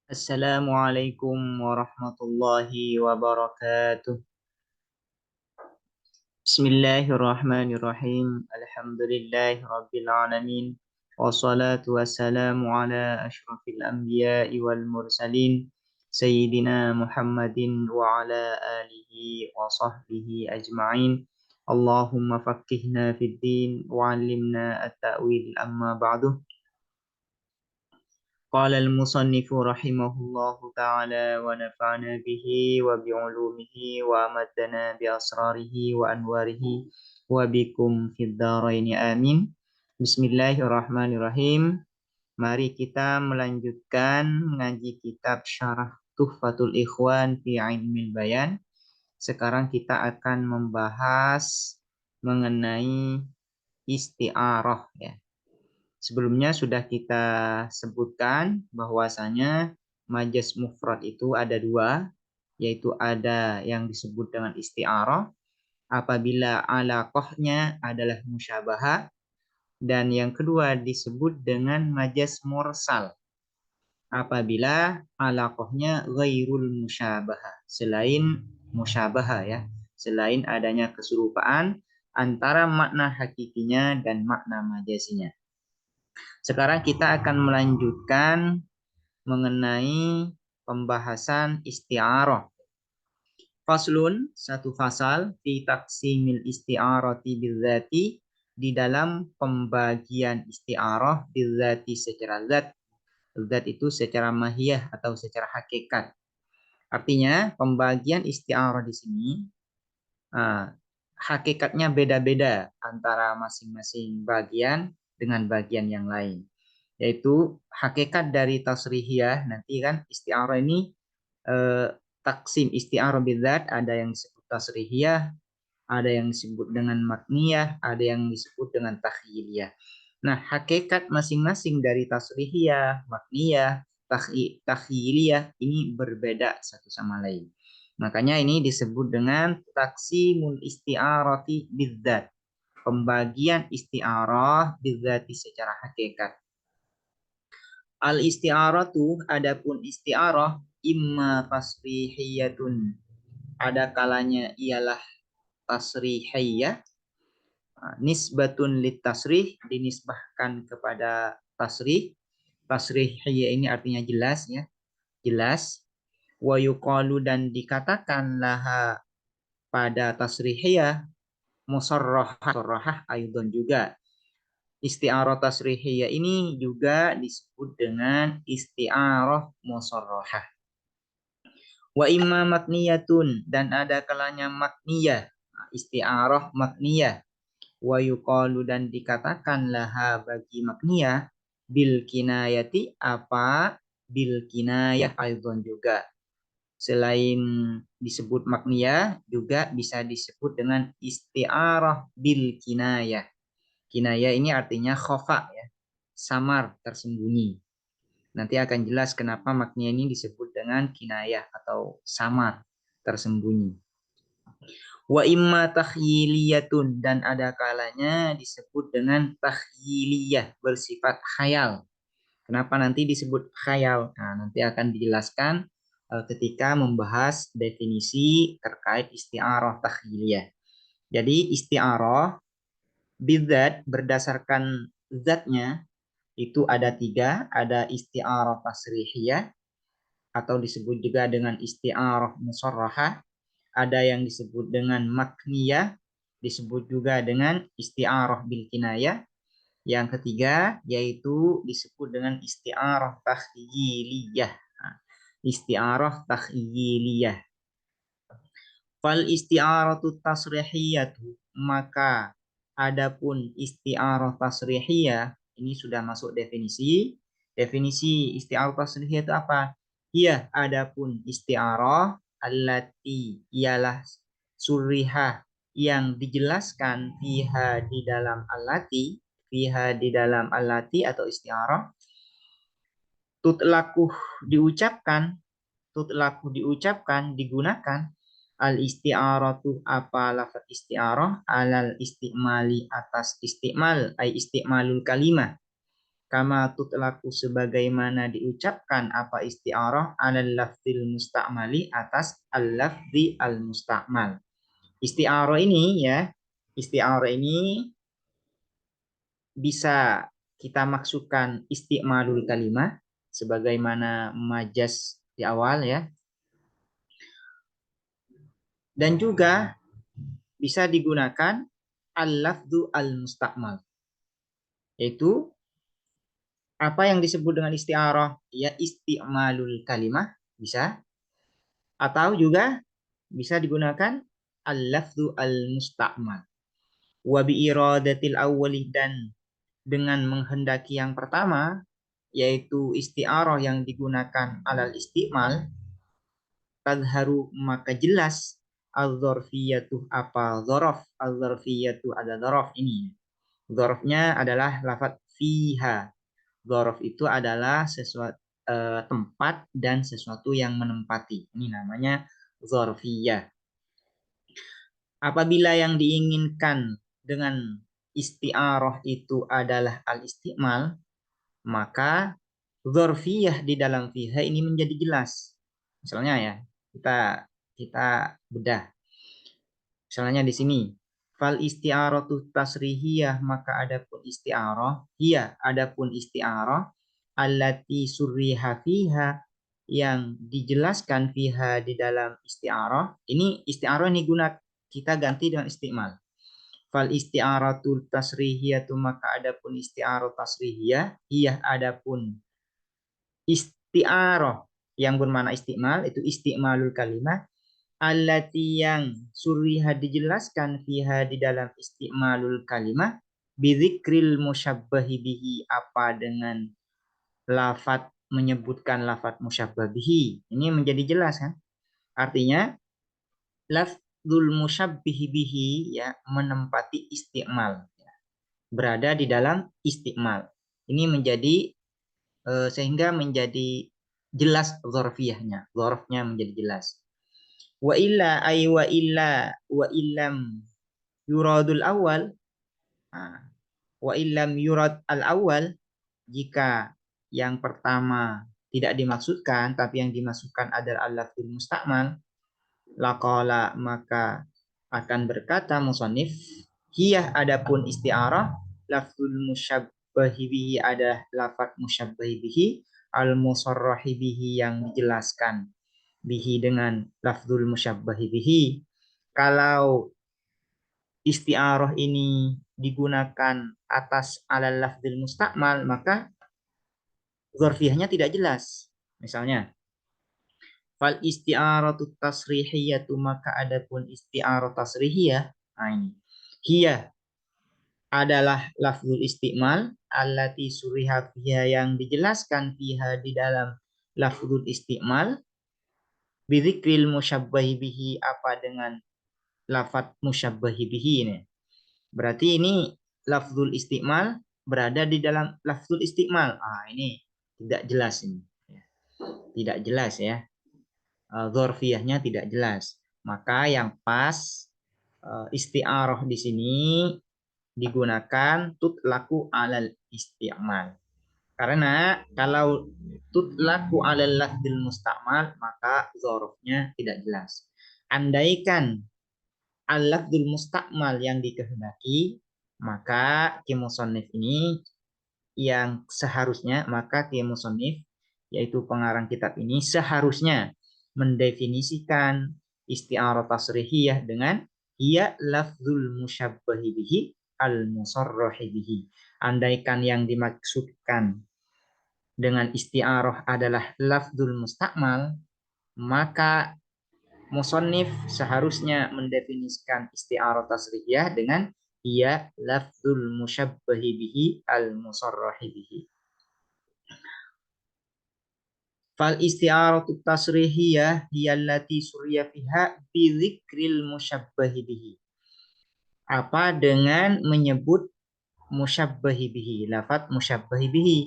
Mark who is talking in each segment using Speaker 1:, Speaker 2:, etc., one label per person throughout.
Speaker 1: Assalamualaikum warahmatullahi wabarakatuh. Bismillahirrahmanirrahim. Alhamdulillahi rabbil alamin. Wassalatu wassalamu ala ashrafil anbiya'i wal mursalin. Sayyidina Muhammadin wa ala alihi wa sahbihi ajma'in. Allahumma faqqihna fid din wa 'allimna at-ta'wil amma ba'du. قال المصنف رحمه الله تعالى ونفعنا به وبعلومه وأمدنا بأسراره وأنواره وبكم في الدارين آمين. Bismillahirrahmanirrahim. Mari kita melanjutkan mengaji kitab Syarah Tuhfatul Ikhwan fi Ilmil Bayan. Sekarang kita akan membahas mengenai isti'arah ya. Sebelumnya sudah kita sebutkan bahwasanya majas mufrad itu ada dua, yaitu ada yang disebut dengan isti'arah apabila alaqahnya adalah musyabahah, dan yang kedua disebut dengan majas mursal apabila alaqahnya ghairul musyabahah, selain musyabahah ya, selain adanya keserupaan antara makna hakikinya dan makna majasinya. Sekarang kita akan melanjutkan mengenai pembahasan isti'arah. Faslun, satu fasal, fi taqsimil isti'arati bidzati, di dalam pembagian isti'arah bidzati secara zat. Zat itu secara mahiyah atau secara hakikat. Artinya pembagian isti'arah di sini hakikatnya beda-beda antara masing-masing bagian dengan bagian yang lain. Yaitu hakikat dari tasrihiyah, nanti kan isti'arah ini taksim isti'arah bidzat, ada yang disebut tasrihiyah, ada yang disebut dengan makniyah, ada yang disebut dengan takhyiliyah. Nah, hakikat masing-masing dari tasrihiyah, makniyah, takhyiliyah ini berbeda satu sama lain. Makanya ini disebut dengan taksimul isti'arati bidzat, pembagian isti'arah bidzati secara hakikat. Al isti'aratu, adapun isti'arah, imma tasrihiyatun, ada kalanya ialah tasrihiyah, nisbatun lit tasrih, dinisbahkan kepada tasrih. Tasrihiyah ini artinya jelas ya, jelas. Wa yuqalu, dan dikatakan laha pada tasrihiyah, musarrahah aidon juga. Isti'arah tasrihiyah ini juga disebut dengan isti'arah musarrahah. Wa imma makniyatun, dan ada kalanya makniyah, isti'arah makniyah. Wa yuqalu, dan dikatakan laha bagi makniyah, bil kinayati, apa bil kinayah aidon juga. Selain disebut makniyah, juga bisa disebut dengan isti'arah bil kinayah. Kinayah ini artinya khofa ya, samar, tersembunyi. Nanti akan jelas kenapa makniyah ini disebut dengan kinayah atau samar, tersembunyi. Wa imma takhyiliyatun, dan ada kalanya disebut dengan takhyiliyah, bersifat khayal. Kenapa nanti disebut khayal? Nah, nanti akan dijelaskan ketika membahas definisi terkait isti'arah takhyiliyah. Jadi isti'arah bidzat, berdasarkan zatnya itu ada tiga, ada isti'arah tasrihiyah atau disebut juga dengan isti'arah musarrahah, ada yang disebut dengan makniyah, disebut juga dengan isti'arah bil kinayah. Yang ketiga yaitu disebut dengan isti'arah takhyiliyah. Isti'arah takhyiliyah. Fal isti'aratu tasrihiyatu, maka adapun isti'arah tasrihiyah, ini sudah masuk definisi. Definisi isti'arah tasrihiyah itu apa? Iya, adapun isti'arah allati, ialah surriha, yang dijelaskan fiha di dalam allati, fiha di dalam allati atau isti'arah, tutlaku diucapkan, tutlaku diucapkan, digunakan, al isti'aratu, apa lafaz isti'arah, alal istimali, atas istimal, ay istimalul kalimah, kama tutlaku sebagaimana diucapkan apa isti'arah alal lafzil musta'mali atas al-lafzi al-musta'mal. Isti'arah ini ya, isti'arah ini bisa kita maksudkan isti'malul kalimah sebagaimana majas di awal ya. Dan juga bisa digunakan al-lafzu al-musta'mal. Yaitu apa yang disebut dengan isti'arah? Ya isti'malul kalimah bisa, atau juga bisa digunakan al-lafzu al-musta'mal. Wa bi iradatil awwali, dan dengan menghendaki yang pertama yaitu isti'arah yang digunakan alal isti'mal, tadharu maka jelas al-dzarfiyatu apa dzaraf, al-dzarfiyatu ada dzaraf ini. Dzarafnya adalah lafaz fiha. Dzaraf itu adalah sesuatu tempat dan sesuatu yang menempati. Ini namanya dzarfiyah. Apabila yang diinginkan dengan isti'arah itu adalah al-istimal, maka dzarfiyah di dalam fiha ini menjadi jelas. Misalnya ya, kita kita bedah. Misalnya di sini, fal isti'aratu tasrihiyah, maka adapun isti'arah, hiya adapun isti'arah allati surriha fiha, yang dijelaskan fiha di dalam isti'arah. Ini isti'arah ini guna kita ganti dengan istimal. Fal isti'aratul tasrihiyatu, maka adapun isti'arah tasrihiyah, hiya adapun isti'arah yang bermakna istimal, itu istimalul kalimah allati yang suriha dijelaskan fiha di dalam istimalul kalimah bidzikril musyabbahi bihi, apa dengan lafat menyebutkan lafat musyabbah bihi. Ini menjadi jelas kan? Artinya lafzul musyabbihi bihi ya menempati istimal, ya, berada di dalam istimal. Ini menjadi sehingga menjadi jelas dzarfiyahnya, dzarfnya menjadi jelas. Wa illa ay wa illa wa illam yuradul awal, wa illam yurad al awal, jika yang pertama tidak dimaksudkan tapi yang dimaksudkan adalah al-lafzul musta'mal, laqala maka akan berkata musannif, hiyah adapun isti'arah lafzul musyabbahi bihi adalah lafaz musyabbahi bihi al-musarrahi bihi yang dijelaskan bihi dengan lafzul musyabbahi bihi. Kalau isti'arah ini digunakan atas alal lafzil musta'mal, maka dzarfiyahnya tidak jelas. Misalnya, fal isti'aratu tasrihiyatu, maka adapun isti'arah tasrihiyah, nah ini, hiya adalah lafzul istimal allati suriha fiha, yang dijelaskan fiha di dalam lafzul istimal bidzikril musyabbahi bihi, apa dengan lafat musyabbahi bihi ini. Berarti ini lafzul istimal berada di dalam lafzul istimal. Ini tidak jelas ini. Tidak jelas ya. Dzarfiyahnya tidak jelas. Maka yang pas isti'arah di sini digunakan tutlaku alal isti'mal. Karena kalau tutlaku alal lafzil musta'mal, maka dzarfnya tidak jelas. Andaikan al-lafzul musta'mal yang dikehendaki, maka kimusonif ini yang seharusnya, maka kimusonif yaitu pengarang kitab ini seharusnya mendefinisikan isti'arah tasrihiyah dengan hiya lafzul musyabbahi bihi al-musarrahi bihi. Andaikan yang dimaksudkan dengan isti'arah adalah lafzul musta'mal, maka musannif seharusnya mendefinisikan isti'arah tasrihiyah dengan ia lafzul musyabbahi bihi al-musarrahi bihi. Fal isti'aratu tasrihiyah hiya allati surya fiha bi dzikril musyabbahi bihi. Apa dengan menyebut musyabbahi bihi, lafaz musyabbahi bihi.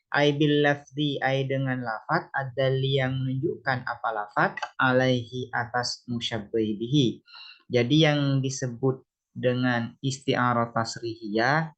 Speaker 1: Ai bil lafzi, ai dengan lafaz adali yang menunjukkan apa lafaz alaihi atas musyabbahi bihi. Jadi yang disebut dengan isti'arah tasrihiyah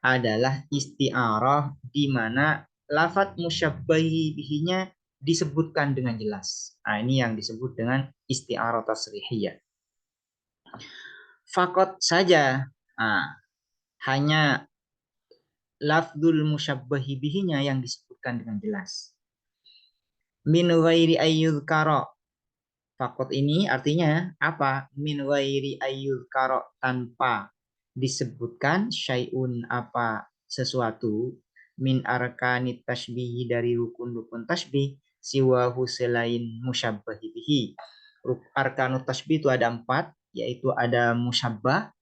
Speaker 1: adalah isti'arah di mana lafadz musyabbahi bihinya disebutkan dengan jelas. Nah, ini yang disebut dengan isti'arah tasrihiyah. Fakot saja, nah, hanya lafdul musyabbahi bihinya yang disebutkan dengan jelas. Min ghairi ayyudhkara. Fakot ini artinya apa? Min ghairi ayyudhkara, tanpa disebutkan syai'un apa sesuatu min arkanit tashbihi, dari rukun-rukun tashbih, siwahu selain musyabbahi bihi. Arkanut tashbih itu ada 4, yaitu ada musyabbah,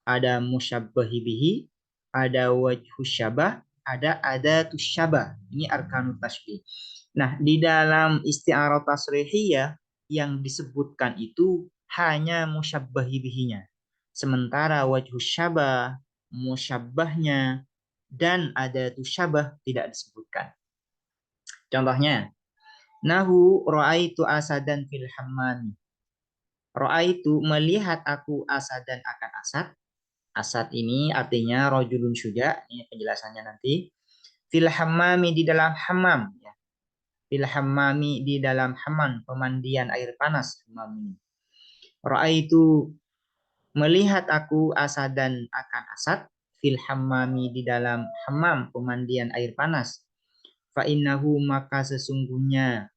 Speaker 1: ada musyabbahi bihi, ada wajhus syabah, ada adatus syabah. Ini arkanut tashbih. Nah, di dalam isti'arah tasrihiyah yang disebutkan itu hanya musyabbahi bihinya. Sementara wajhus syabah, musyabbahnya, dan adatus syabah tidak disebutkan. Contohnya, nahu ra'aitu asadan fil hammam. Ra'aitu, melihat aku asadan, akan asad. Asad ini artinya rajulun syuja, ini penjelasannya nanti. Fil hammami, di dalam hammam, ya. Fil hammami, di dalam hammam, pemandian air panas, hammam ini. Ra'aitu, melihat aku asadan, akan asad, fil hammami, di dalam hammam, pemandian air panas. Fa innahu, maka sesungguhnya,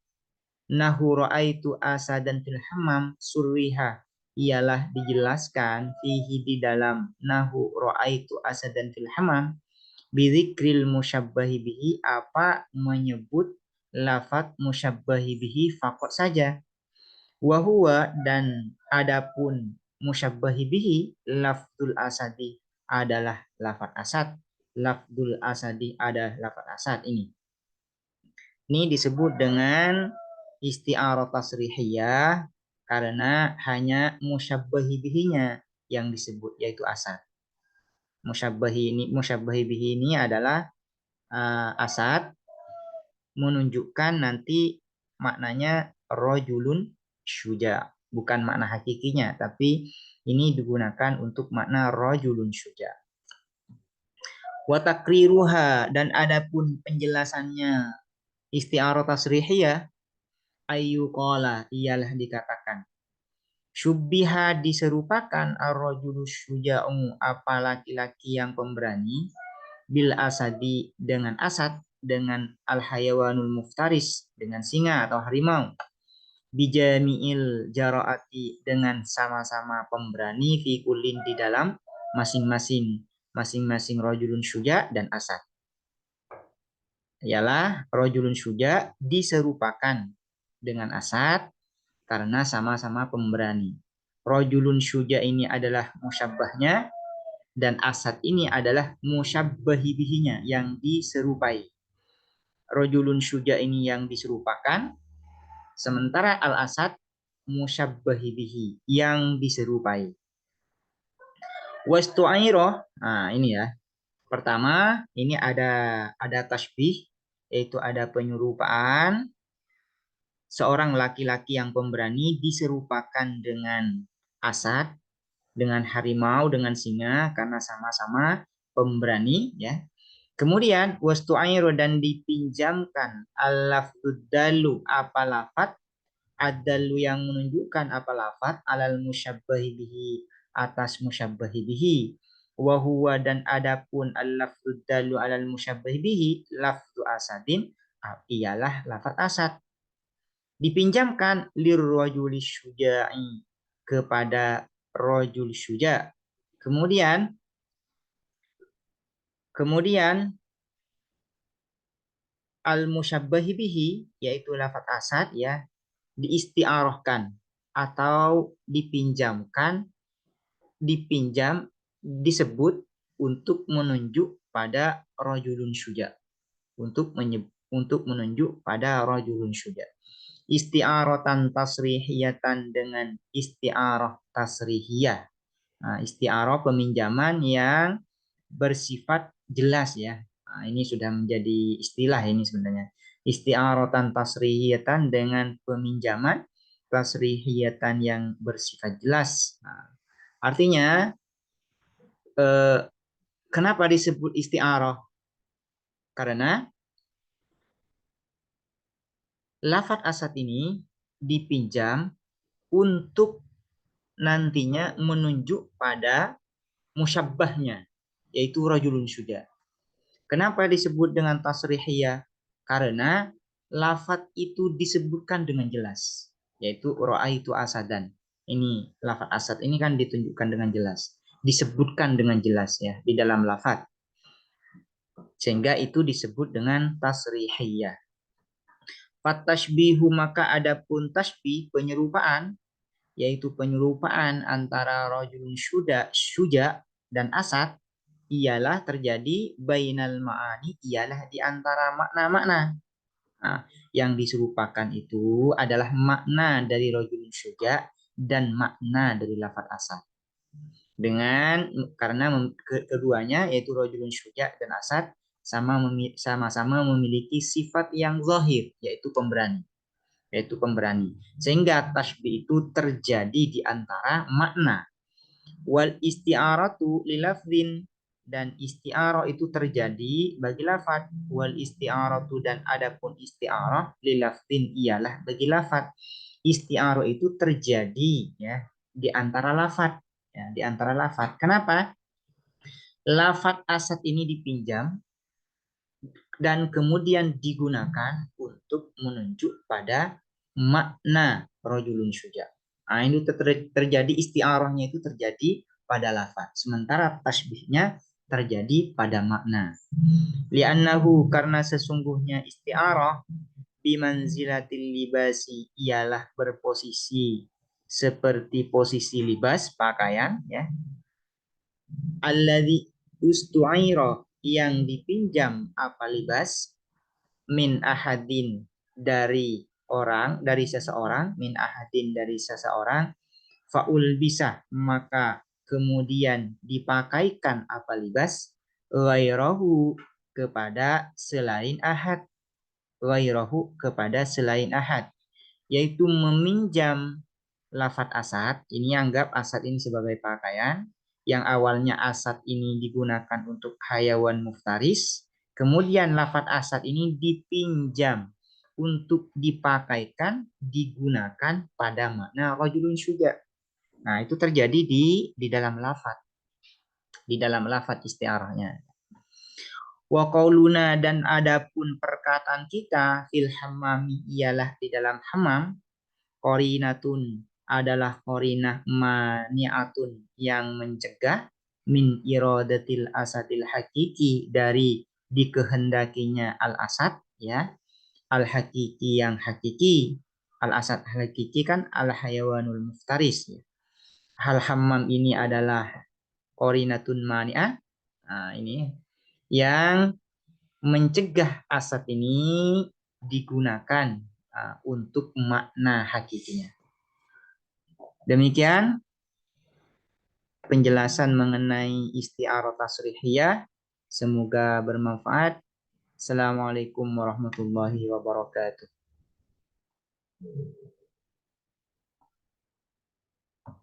Speaker 1: nahu ra'aitu asadan fil hammam, surriha, ialah dijelaskan, fihi, di dalam nahu ra'aitu asadan fil hammam, bidzikril musyabbahi bihi, apa menyebut lafadz musyabbahi bihi faqat saja. Wa huwa, dan adapun musyabbahi bihi, lafdzul asadi, adalah lafadz asad. Lafdzul asadi adalah lafadz asad ini. Ini disebut dengan isti'arah tasrihiyah karena hanya musyabbahi bihinya yang disebut, yaitu asad. Musyabbahi bihi ini adalah asad, menunjukkan nanti maknanya rojulun syuja, bukan makna hakikinya, tapi ini digunakan untuk makna rojulun syuja. Wa takriruha, dan adapun penjelasannya isti'arah tasrihiyah, ayyuqala, ialah dikatakan, syubbiha, diserupakan, ar-rajulu syuja'u, apa laki-laki yang pemberani, bil asadi, dengan asad, dengan al-hayawanul muftaris, dengan singa atau harimau, bijami'il jaraati, dengan sama-sama pemberani, fi kullin, di dalam masing-masing rajulun syuja dan asad. Ialah rajulun syuja diserupakan dengan asad karena sama-sama pemberani. Rajulun syuja ini adalah musyabbahnya, dan asad ini adalah musyabbahi bihinya, yang diserupai. Rajulun syuja ini yang diserupakan, sementara al-asad musyabbahi bihi, yang diserupai. Wastu'airoh, nah ini ya. Pertama, ini ada tasbih, yaitu ada penyerupaan. Seorang laki-laki yang pemberani diserupakan dengan asad, dengan harimau, dengan singa, karena sama-sama pemberani, ya. Kemudian wastu'airu, dan dipinjamkan al-lafdud dalu, apa lafad, ad-dalu, yang menunjukkan, apa lafad, alal musyabbahi bihi, atas musyabbahi bihi. Wa huwa, dan adapun al-lafdud dalu alal musyabbahi bihi, lafdu asadin, ialah lafad asad. Dipinjamkan lirrajuli syuja'i, kepada rajul syuja. Kemudian al-musyabbahi bihi, yaitu lafaz asad, ya, diisti'arahkan atau disebut untuk menunjuk pada rajulun syuja, untuk menunjuk pada rajulun syuja. Isti'aratan tasrihiyatan, dengan isti'arah tasrihiyah. Nah, isti'arah peminjaman yang bersifat jelas, ya. Nah, ini sudah menjadi istilah ini sebenarnya. Isti'aratan tasrihiyatan, dengan peminjaman tasrihiyatan yang bersifat jelas. Nah, artinya Kenapa disebut isti'arah? Karena lafadz asad ini dipinjam untuk nantinya menunjuk pada musyabbahnya, yaitu rajulun syuja. Kenapa disebut dengan tasrihiyah? Karena lafadz itu disebutkan dengan jelas, yaitu ra'aitu asadan. Ini lafadz asad ini kan ditunjukkan dengan jelas, disebutkan dengan jelas ya di dalam lafadz. Sehingga itu disebut dengan tasrihiyah. Fatashbihu, maka adapun tasbih penyerupaan, yaitu penyerupaan antara rajulun syuja dan asad, ialah terjadi bainal ma'ani, ialah di antara makna-makna. Nah, yang diserupakan itu adalah makna dari rajulun syuja dan makna dari lafadz asad. Karena keduanya yaitu rajulun syuja dan asad sama-sama memiliki sifat yang zahir, yaitu pemberani. Sehingga tasbih itu terjadi di antara makna. Wal isti'aratu lilafdin, dan isti'arah itu terjadi bagi lafadz. Wal isti'aratu, dan adapun isti'arah lilafdin ialah bagi lafadz. Isti'arah itu terjadi ya di antara lafadz, ya, di antara lafadz. Kenapa? Lafadz asad ini dipinjam dan kemudian digunakan untuk menunjuk pada makna rajulun syuja. Nah, ini terjadi isti'arahnya itu terjadi pada lafaz, sementara tasbihnya terjadi pada makna. Li'annahu, karena sesungguhnya isti'arah bimanzilatil libasi, ialah berposisi seperti posisi libas pakaian ya. Alladzi ustu'ira, yang dipinjam apa libas, min ahadin dari seseorang, min ahadin dari seseorang, faul bisa, maka kemudian dipakaikan apa libas, ghairahu, kepada selain ahad, ghairahu, kepada selain ahad, yaitu meminjam lafadz asad. Ini anggap asad ini sebagai pakaian, yang awalnya asad ini digunakan untuk hayawan muftaris, kemudian lafadz asad ini dipinjam untuk dipakaikan, digunakan pada makna rajulun syuja. Nah, itu terjadi di dalam lafadz istiarahnya. Wa qauluna, dan adapun perkataan kita fil hammami, ialah di dalam hammam, qarinatun, adalah qarinah mani'atun, yang mencegah, min iradatil asadil hakiki, dari dikehendakinya al asad ya, al hakiki yang hakiki. Al asad hakiki kan al hayawanul muftaris ya. Hal hammam ini adalah qarinatun mani'ah. Nah, ini yang mencegah asad ini digunakan untuk makna hakikinya. Demikian penjelasan mengenai isti'arah tasrihiyah. Semoga bermanfaat. Assalamualaikum warahmatullahi wabarakatuh.